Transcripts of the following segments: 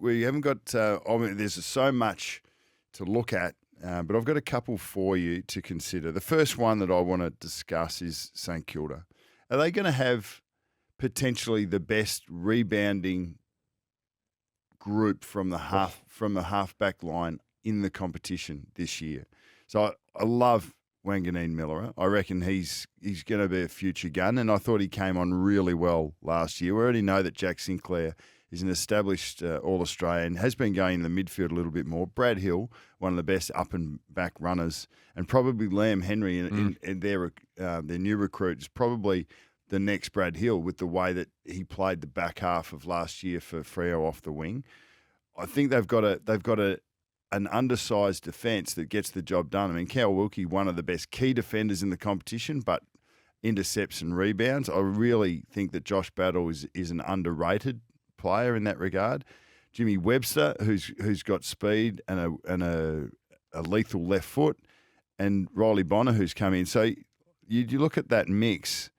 we haven't got. There's so much to look at, but I've got a couple for you to consider. The first one that I want to discuss is St Kilda. Are they going to have potentially the best rebounding group from the halfback line in the competition this year? So I love Wanganeen Miller. I reckon he's going to be a future gun, and I thought he came on really well last year. We already know that Jack Sinclair is an established All-Australian, has been going in the midfield a little bit more. Brad Hill, one of the best up-and-back runners, and probably Liam Henry in their new recruit is probably the next Brad Hill with the way that he played the back half of last year for Freo off the wing. I think they've got an undersized defence that gets the job done. I mean, Cal Wilkie, one of the best key defenders in the competition, but intercepts and rebounds. I really think that Josh Battle is an underrated player in that regard. Jimmy Webster, who's got speed and a lethal left foot, and Riley Bonner, who's come in. So you look at that mix.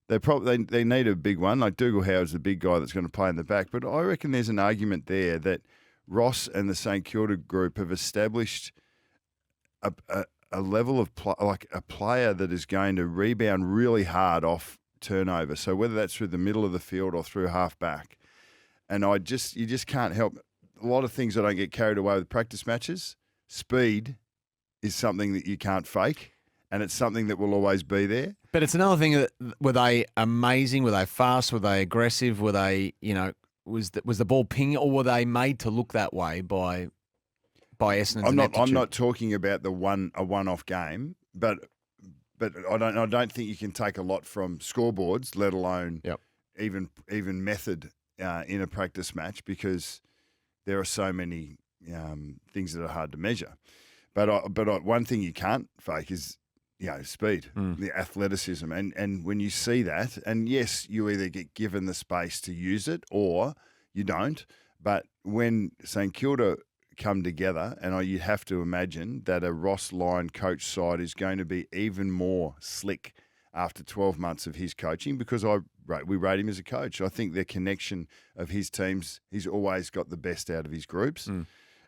They need a big one. Like Dougal Howard's the big guy that's going to play in the back, but I reckon there's an argument there that Ross and the St Kilda group have established a level of like a player that is going to rebound really hard off turnover. So whether that's through the middle of the field or through half back. And you just can't help. A lot of things I don't get carried away with practice matches. Speed is something that you can't fake, and it's something that will always be there. But it's another thing that, were they amazing? Were they fast? Were they aggressive? Were they, was the ball ping, or were they made to look that way by Essendon's I'm not talking about a one-off game, but I don't think you can take a lot from scoreboards, let alone even method in a practice match, because there are so many things that are hard to measure. But one thing you can't fake is speed, the athleticism, and when you see that, and yes, you either get given the space to use it or you don't. But when St Kilda come together, and you have to imagine that a Ross Lyon coach side is going to be even more slick after 12 months of his coaching, because we rate him as a coach. I think the connection of his teams, he's always got the best out of his groups.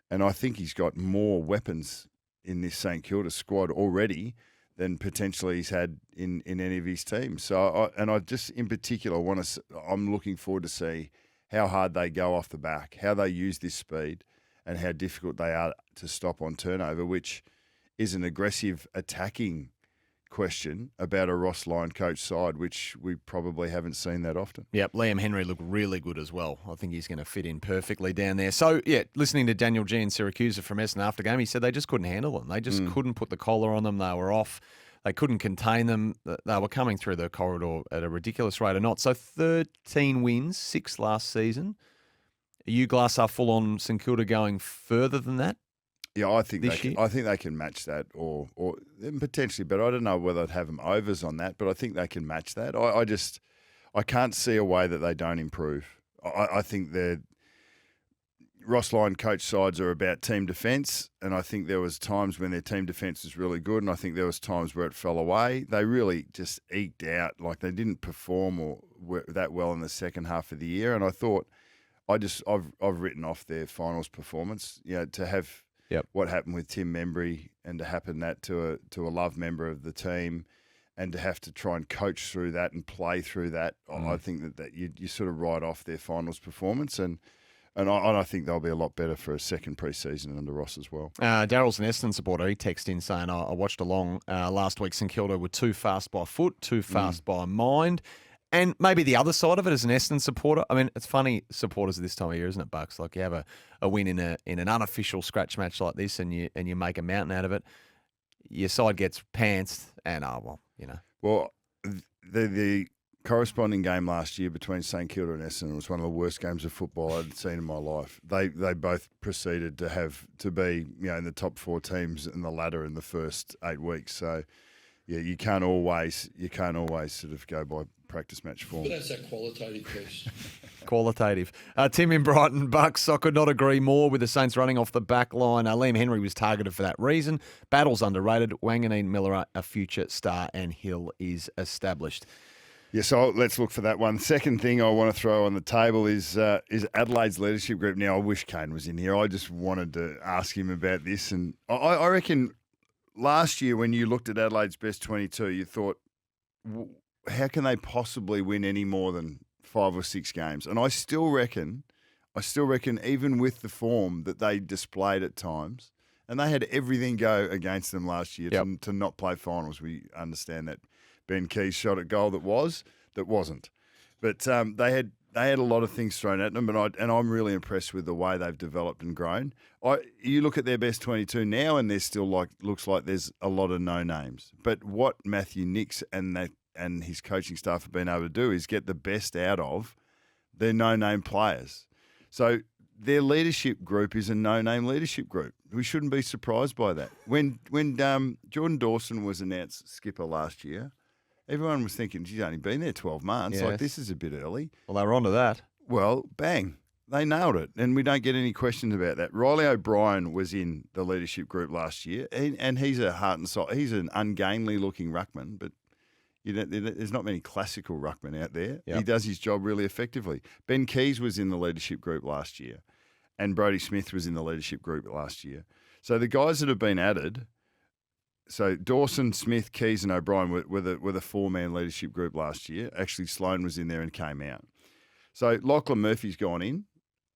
And I think he's got more weapons in this St Kilda squad already than potentially he's had in any of his teams. So, I just in particular I'm looking forward to see how hard they go off the back, how they use this speed, and how difficult they are to stop on turnover, which is an aggressive attacking question about a Ross Lyon coach side, which we probably haven't seen that often. Yep, Liam Henry looked really good as well. I think he's going to fit in perfectly down there. So, listening to Daniel G. in Syracuse from Essendon after game, he said they just couldn't handle them. They just couldn't put the collar on them. They were off. They couldn't contain them. They were coming through the corridor at a ridiculous rate of knots. So 13 wins, 6 last season. Are you glass half full on St Kilda going further than that? Yeah, I think they can match that, or potentially, but I don't know whether I'd have them overs on that. But I think they can match that. I can't see a way that they don't improve. I think the Ross Lyon coach sides are about team defence, and I think there was times when their team defence was really good, and I think there was times where it fell away. They really just eked out, like they didn't perform that well in the second half of the year. And I thought, I've written off their finals performance. To have. Yep. What happened with Tim Membry, and to happen that to a love member of the team, and to have to try and coach through that and play through that, I think that you sort of write off their finals performance, and I think they'll be a lot better for a second pre-season under Ross as well. Daryl's an Essendon supporter. He texted in saying, I watched along last week. St Kilda were too fast by foot, too fast by mind. And maybe the other side of it as an Essendon supporter. I mean, it's funny, supporters at this time of year, isn't it, Bucks? Like you have a win in an unofficial scratch match like this, and you make a mountain out of it. Your side gets pantsed, and Well, the corresponding game last year between St Kilda and Essendon was one of the worst games of football I'd seen in my life. They both proceeded to be in the top 4 teams in the ladder in the first 8 weeks. So yeah, you can't always sort of go by practice match form. But that's that qualitative piece. Qualitative. Tim in Brighton, Bucks, I could not agree more with the Saints running off the back line. Liam Henry was targeted for that reason. Battle's underrated. Wanganeen Miller, a future star, and Hill is established. Yeah, so let's look for that one. Second thing I want to throw on the table is Adelaide's leadership group. Now, I wish Kane was in here. I just wanted to ask him about this. And I reckon last year when you looked at Adelaide's best 22, you thought, how can they possibly win any more than 5 or 6 games? And I still reckon even with the form that they displayed at times, and they had everything go against them last year to not play finals. We understand that. Ben Keys shot at goal that wasn't. But they had a lot of things thrown at them, and I'm really impressed with the way they've developed and grown. You look at their best 22 now, and there's still looks like there's a lot of no names. But what Matthew Nix and his coaching staff have been able to do is get the best out of their no-name players. So their leadership group is a no-name leadership group. We shouldn't be surprised by that. When Jordan Dawson was announced skipper last year, everyone was thinking, she's only been there 12 months. Yes. Like, this is a bit early. Well, they were onto that. Well, bang. They nailed it, and we don't get any questions about that. Riley O'Brien was in the leadership group last year, and he's a heart and soul. He's an ungainly-looking ruckman, but there's not many classical ruckmen out there. Yep. He does his job really effectively. Ben Keys was in the leadership group last year, and Brodie Smith was in the leadership group last year. So the guys that have been added, so Dawson, Smith, Keys and O'Brien were the 4-man leadership group last year. Actually, Sloan was in there and came out. So Lachlan Murphy's gone in.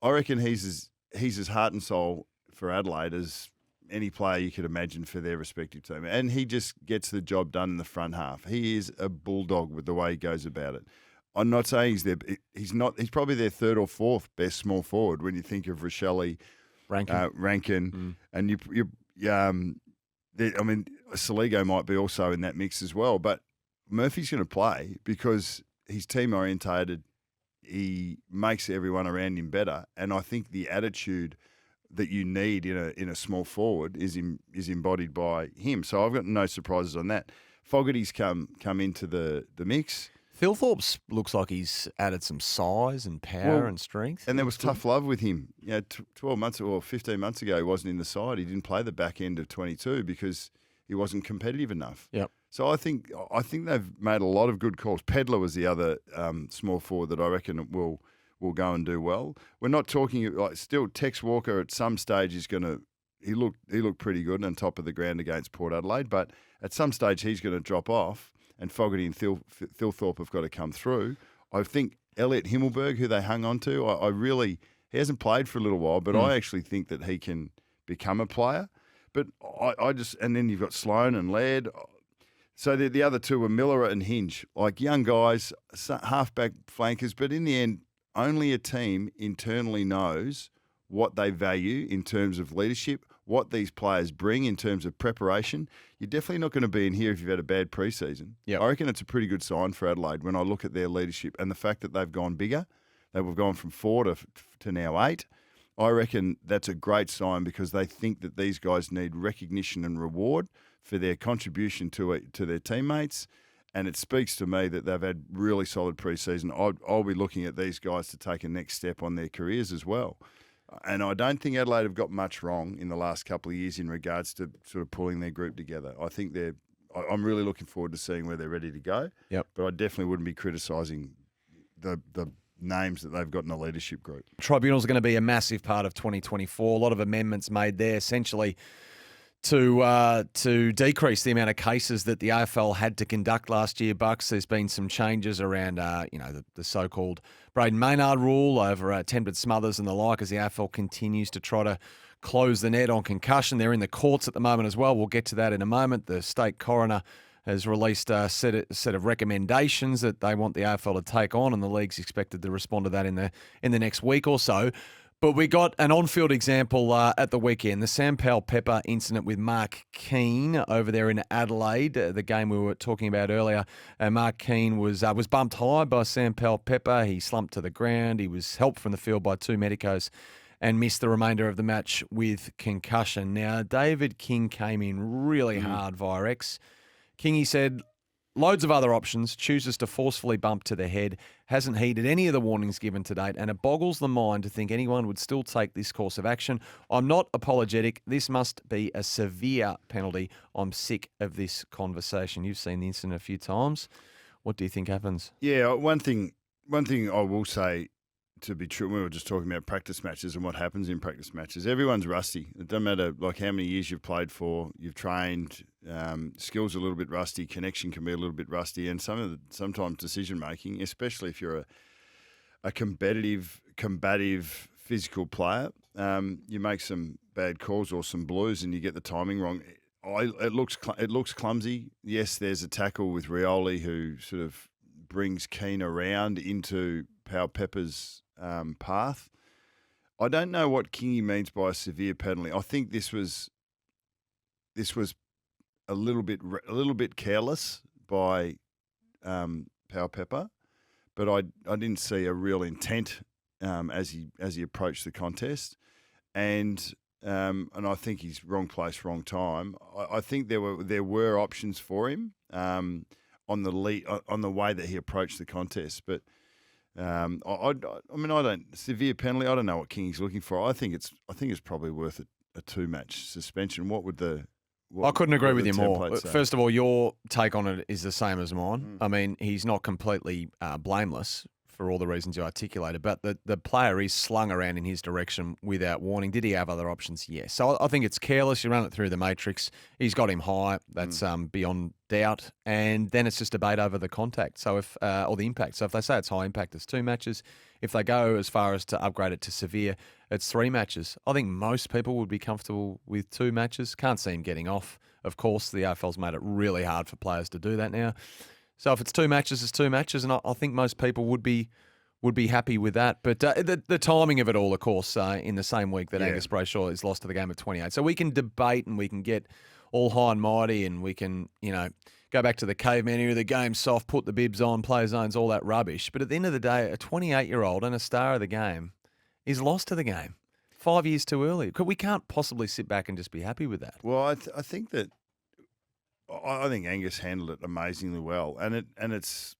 I reckon he's as heart and soul for Adelaide as any player you could imagine for their respective team. And he just gets the job done in the front half. He is a bulldog with the way he goes about it. I'm not saying he's probably their 3rd or 4th best small forward when you think of Rochelle, Rankin, and Saligo might be also in that mix as well. But Murphy's going to play because he's team orientated. He makes everyone around him better, and I think the attitude that you need in a small forward is embodied by him. So I've got no surprises on that. Fogarty's come into the mix. Thilthorpe's looks like he's added some size and power and strength. And there was tough love with him. 12 months or 15 months ago, he wasn't in the side. He didn't play the back end of 22 because he wasn't competitive enough. Yep. So I think they've made a lot of good calls. Pedler was the other small forward that I reckon will go and do well. We're not talking still. Tex Walker at some stage is going to. He looked pretty good on top of the ground against Port Adelaide, but at some stage he's going to drop off, and Fogarty and Thilthorpe have got to come through. I think Elliot Himmelberg, who they hung on to, he hasn't played for a little while, but I actually think that he can become a player. But and then you've got Sloan and Laird. So the other two were Miller and Hinge, like young guys, halfback flankers. But in the end, only a team internally knows what they value in terms of leadership, what these players bring in terms of preparation. You're definitely not going to be in here if you've had a bad preseason. Yep. I reckon it's a pretty good sign for Adelaide when I look at their leadership and the fact that they've gone bigger. They've gone from 4 to now 8. I reckon that's a great sign because they think that these guys need recognition and reward for their contribution to their teammates. And it speaks to me that they've had really solid preseason. I'll be looking at these guys to take a next step on their careers as well. And I don't think Adelaide have got much wrong in the last couple of years in regards to sort of pulling their group together. I think I'm really looking forward to seeing where they're ready to go. Yep. But I definitely wouldn't be criticising the names that they've got in the leadership group. Tribunals are going to be a massive part of 2024. A lot of amendments made there, essentially to decrease the amount of cases that the AFL had to conduct last year, Bucks. There's been some changes around, the so-called Braden Maynard rule over attempted smothers and the like as the AFL continues to try to close the net on concussion. They're in the courts at the moment as well. We'll get to that in a moment. The state coroner has released a set of recommendations that they want the AFL to take on, and the league's expected to respond to that in the next week or so. But we got an on-field example at the weekend, the Sam Powell-Pepper incident with Mark Keane over there in Adelaide, the game we were talking about earlier. Mark Keane was bumped high by Sam Powell-Pepper. He slumped to the ground. He was helped from the field by 2 medicos and missed the remainder of the match with concussion. Now, David King came in really hard via X. Kingy said, loads of other options, chooses to forcefully bump to the head, hasn't heeded any of the warnings given to date, and it boggles the mind to think anyone would still take this course of action. I'm not apologetic. This must be a severe penalty. I'm sick of this conversation. You've seen the incident a few times. What do you think happens? Yeah, one thing I will say to be true, we were just talking about practice matches and what happens in practice matches. Everyone's rusty. It doesn't matter like how many years you've played for, you've trained, skills are a little bit rusty, connection can be a little bit rusty, and sometimes decision making, especially if you're a combative, physical player, you make some bad calls or some blues and you get the timing wrong. It looks clumsy. Yes, there's a tackle with Rioli who sort of brings Keane around into Powell-Pepper's path. I don't know what Kingy means by a severe penalty. I think this was a little bit careless by Powell-Pepper, but I didn't see a real intent as he approached the contest, and I think he's wrong place, wrong time. I think there were options for him on the way that he approached the contest, but I don't severe penalty. I don't know what King's looking for. I think it's probably worth a 2-match suspension. What would the I couldn't agree with you more. template say? First of all, your take on it is the same as mine. I mean, he's not completely blameless for all the reasons you articulated, but the player is slung around in his direction without warning. Did he have other options? Yes. So I think it's careless. You run it through the matrix. He's got him high. That's beyond doubt. And then it's just debate over the contact. So or the impact. So if they say it's high impact, it's 2 matches. If they go as far as to upgrade it to severe, it's 3 matches. I think most people would be comfortable with 2 matches. Can't see him getting off. Of course, the AFL's made it really hard for players to do that now. So if it's 2 matches, it's 2 matches, and I think most people would be happy with that. But the timing of it all, of course, in the same week that Angus Brayshaw is lost to the game at 28. So we can debate and we can get all high and mighty and we can, go back to the caveman era, the game's soft, put the bibs on, play zones, all that rubbish. But at the end of the day, a 28-year-old and a star of the game is lost to the game 5 years too early. We can't possibly sit back and just be happy with that. Well, I think that I think Angus handled it amazingly well, and it's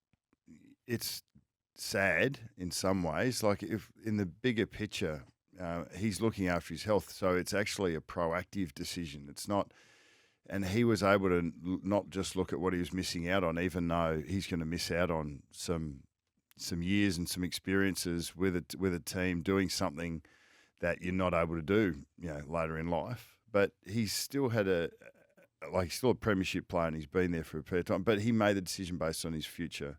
sad in some ways. Like if in the bigger picture, he's looking after his health, so it's actually a proactive decision. It's not, and he was able to not just look at what he was missing out on, even though he's going to miss out on some years and some experiences with a team doing something that you're not able to do, later in life. But he's still had he's still a premiership player and he's been there for a period of time, but he made the decision based on his future,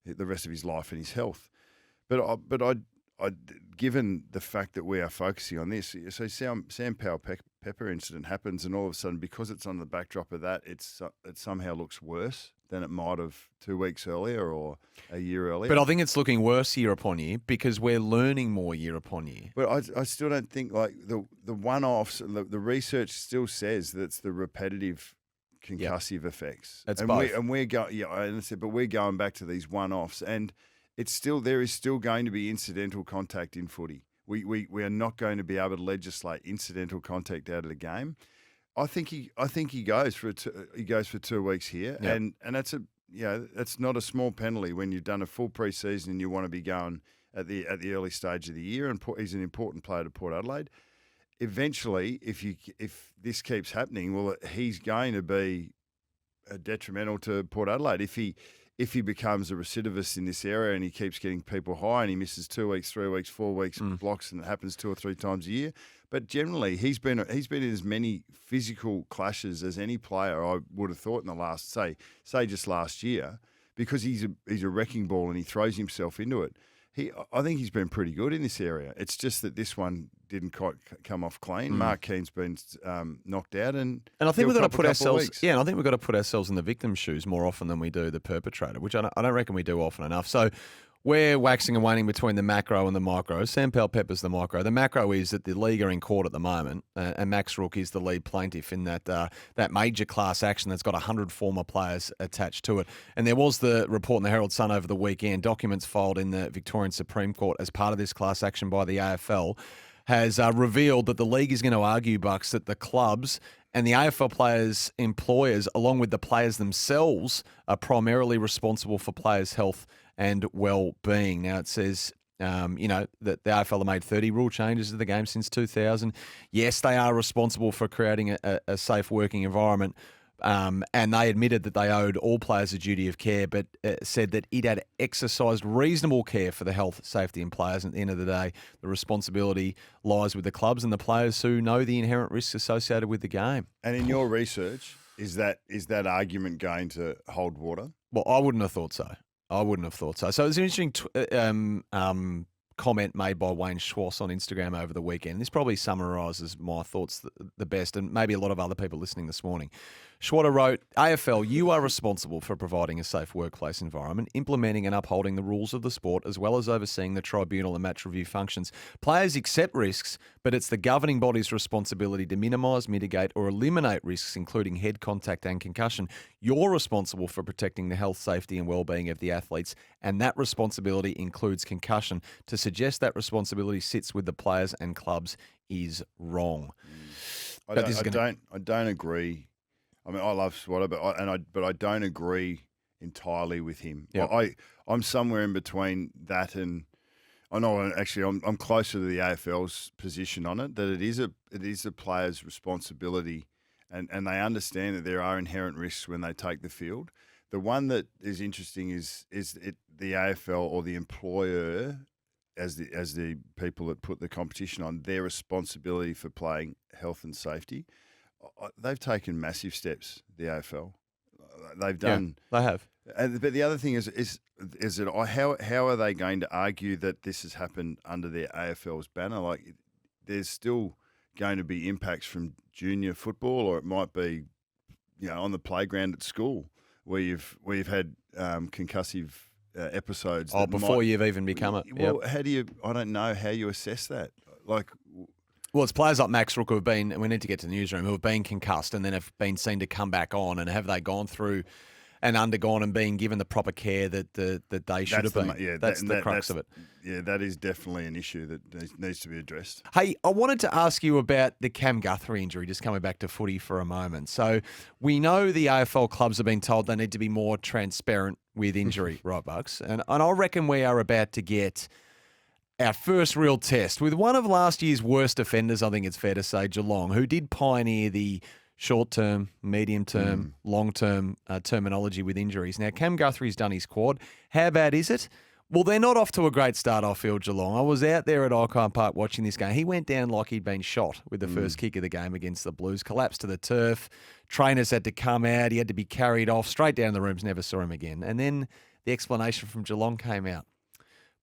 the rest of his life and his health. But given the fact that we are focusing on this, so Sam Powell-Pepper incident happens, and all of a sudden, because it's on the backdrop of that, it somehow looks worse than it might have 2 weeks earlier or a year earlier. But I think it's looking worse year upon year because we're learning more year upon year. But I still don't think like the one-offs. The research still says that it's the repetitive concussive effects. That's and both. We're going. But we're going back to these one-offs, and there is still going to be incidental contact in footy. We are not going to be able to legislate incidental contact out of the game. I think he goes for 2 weeks here, and that's that's not a small penalty when you've done a full pre-season and you want to be going at the early stage of the year. And he's an important player to Port Adelaide. Eventually, if this keeps happening, well, he's going to be detrimental to Port Adelaide if he becomes a recidivist in this area and he keeps getting people high and he misses 2 weeks, 3 weeks, 4 weeks blocks, and it happens 2 or 3 times a year. But generally, he's been in as many physical clashes as any player I would have thought in the last say just last year, because he's a wrecking ball and he throws himself into it. I think he's been pretty good in this area. It's just that this one didn't quite come off clean. Mark Keane's been knocked out, and I think we've got to put ourselves. Weeks. Yeah, and I think we've got to put ourselves in the victim's shoes more often than we do the perpetrator, which I don't reckon we do often enough. So we're waxing and waning between the macro and the micro. Sam Powell-Pepper's the micro. The macro is that the league are in court at the moment, and Max Rook is the lead plaintiff in that major class action that's got 100 former players attached to it. And there was the report in the Herald Sun over the weekend, documents filed in the Victorian Supreme Court as part of this class action by the AFL, has revealed that the league is going to argue, Bucks, that the clubs and the AFL players' employers, along with the players themselves, are primarily responsible for players' health and well-being. Now, it says, that the AFL have made 30 rule changes to the game since 2000. Yes, they are responsible for creating a safe working environment, And they admitted that they owed all players a duty of care, but said that it had exercised reasonable care for the health, safety and players. And at the end of the day, the responsibility lies with the clubs and the players who know the inherent risks associated with the game. And in your research, is that argument going to hold water? Well, I wouldn't have thought so. So it's an interesting comment made by Wayne Schwass on Instagram over the weekend. This probably summarises my thoughts the best, and maybe a lot of other people listening this morning. Schwatter wrote, AFL, you are responsible for providing a safe workplace environment, implementing and upholding the rules of the sport, as well as overseeing the tribunal and match review functions. Players accept risks, but it's the governing body's responsibility to minimise, mitigate or eliminate risks, including head contact and concussion. You're responsible for protecting the health, safety and well-being of the athletes, and that responsibility includes concussion. To suggest that responsibility sits with the players and clubs is wrong. I don't agree. I mean, I love Swatter, but I don't agree entirely with him. Yep. I'm somewhere in between that and I know actually I'm closer to the AFL's position on it, that it is a player's responsibility, and they understand that there are inherent risks when they take the field. The one that is interesting is the AFL or the employer as the people that put the competition on, their responsibility for playing health and safety. They've taken massive steps, the AFL. They've done. Yeah, they have. But the other thing is that how are they going to argue that this has happened under their AFL's banner? Like, there's still going to be impacts from junior football, or it might be, on the playground at school where you've had concussive episodes. Before you've even become it. Well, how do you? I don't know how you assess that. Like. Well, it's players like Max Rook who have been, we need to get to the newsroom, who have been concussed and then have been seen to come back on. And have they gone through and undergone and been given the proper care that they should have been? That's the crux of it. Yeah, that is definitely an issue that needs to be addressed. Hey, I wanted to ask you about the Cam Guthrie injury, just coming back to footy for a moment. So we know the AFL clubs have been told they need to be more transparent with injury, right, Bucks? And I reckon we are about to get our first real test with one of last year's worst offenders, I think it's fair to say, Geelong, who did pioneer the short-term, medium-term, long-term terminology with injuries. Now, Cam Guthrie's done his quad. How bad is it? Well, they're not off to a great start off-field, Geelong. I was out there at Icon Park watching this game. He went down like he'd been shot with the first kick of the game against the Blues, collapsed to the turf. Trainers had to come out. He had to be carried off, straight down the rooms, never saw him again. And then the explanation from Geelong came out.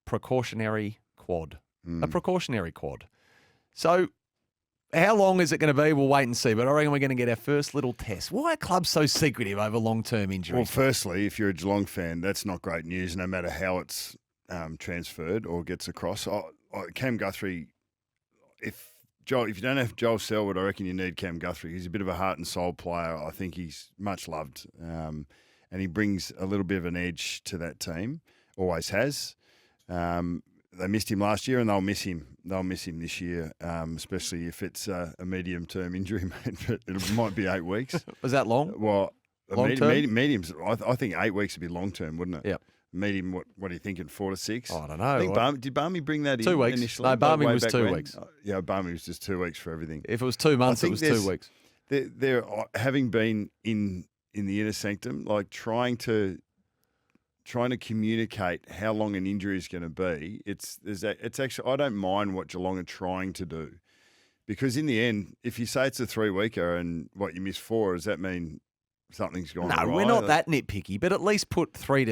Precautionary quad. A precautionary quad. So how long is it going to be? We'll wait and see. But I reckon we're going to get our first little test. Why are clubs so secretive over long-term injuries? Well, firstly, if you're a Geelong fan, that's not great news, no matter how it's transferred or gets across. Cam Guthrie, if you don't have Joel Selwood, I reckon you need Cam Guthrie. He's a bit of a heart and soul player. I think he's much loved, and he brings a little bit of an edge to that team. Always has. They missed him last year, and they'll miss him. They'll miss him this year, especially if it's a medium-term injury, mate. But it might be 8 weeks. Was that long? Well, Long-term? mediums. I think 8 weeks would be long-term, wouldn't it? Yep. Medium. What are you thinking? 4 to 6? I don't know. I think did Barmy bring that in 2 weeks. initially? No, Barmy Way was back 2 when? weeks. Yeah, Barmy was just 2 weeks for everything. If it was 2 months, it was 2 weeks. They're having been in the inner sanctum, like trying to communicate how long an injury is going to be. It's actually, I don't mind what Geelong are trying to do, because in the end, if you say it's a 3-weeker and you miss 4, does that mean something's gone wrong? No, we're not that nitpicky, but at least put 4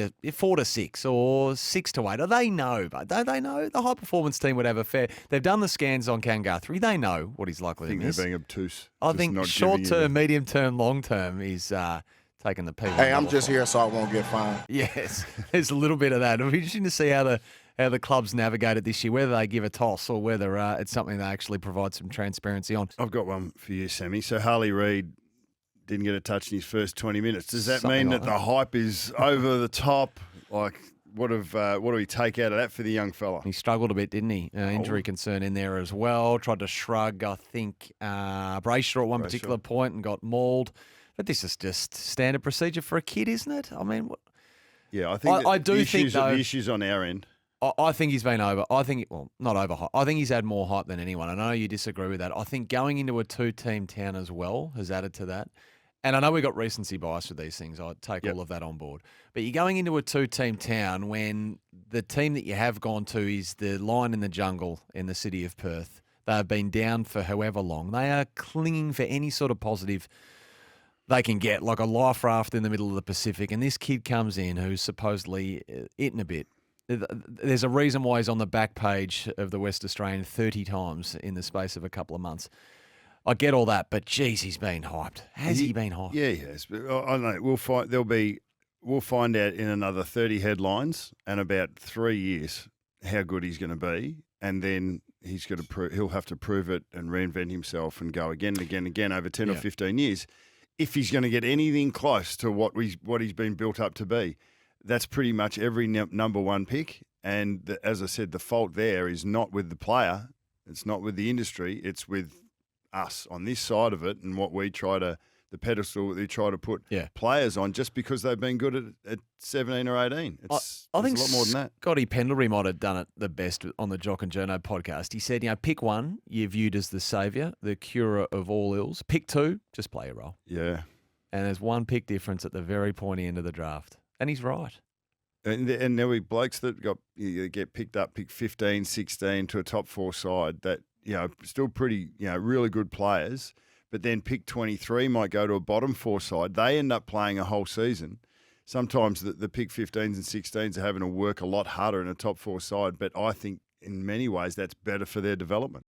to 6 or 6 to 8. They know, but don't they know? The high performance team would have a fair. They've done the scans on Cam Guthrie. They know what he's likely to miss. They're being obtuse. I think short term, medium term, long term is taking the P. Hey, I'm just here so I won't get fined. Yes, there's a little bit of that. It'll be interesting to see how the clubs navigate it this year, whether they give a toss or whether it's something they actually provide some transparency on. I've got one for you, Sammy. So Harley Reid didn't get a touch in his first 20 minutes. Does that mean that the hype is over the top? Like, what do we take out of that for the young fella? He struggled a bit, didn't he? Injury concern in there as well. Tried to shrug, I think, Brayshaw at one particular point and got mauled. But this is just standard procedure for a kid, isn't it? I mean, yeah, I think I do think the issues on our end. I think he's been over. I think, not over hype. I think he's had more hype than anyone. I know you disagree with that. I think going into a 2-team town as well has added to that. And I know we got recency bias with these things. I take all of that on board. But you're going into a two-team town when the team that you have gone to is the Lion in the Jungle in the city of Perth. They have been down for however long. They are clinging for any sort of positive they can get, like a life raft in the middle of the Pacific. And this kid comes in who's supposedly eating a bit. There's a reason why he's on the back page of the West Australian 30 times in the space of a couple of months. I get all that, but geez, he's been hyped. Has he been hyped? Yeah, he has. But I don't know. We'll find out in another 30 headlines and about 3 years how good he's going to be, and then he'll have to prove it and reinvent himself and go again and again and again over 10 or 15 years. If he's going to get anything close to what he's been built up to be, that's pretty much every number one pick. And as I said, the fault there is not with the player, it's not with the industry, it's with us on this side of it, and what we try to, the pedestal we try to put players on just because they've been good at 17 or 18. I think a lot more than that. Scotty Pendlebury might have done it the best on the Jock and Journo podcast. He said, pick one, you're viewed as the saviour, the curer of all ills. Pick two, just play a role. Yeah. And there's one pick difference at the very pointy end of the draft. And he's right. And there were blokes that get picked up, pick 15, 16 to a top four side that, still pretty, really good players, but then pick 23 might go to a bottom four side. They end up playing a whole season. Sometimes the pick 15s and 16s are having to work a lot harder in a top four side, but I think in many ways that's better for their development.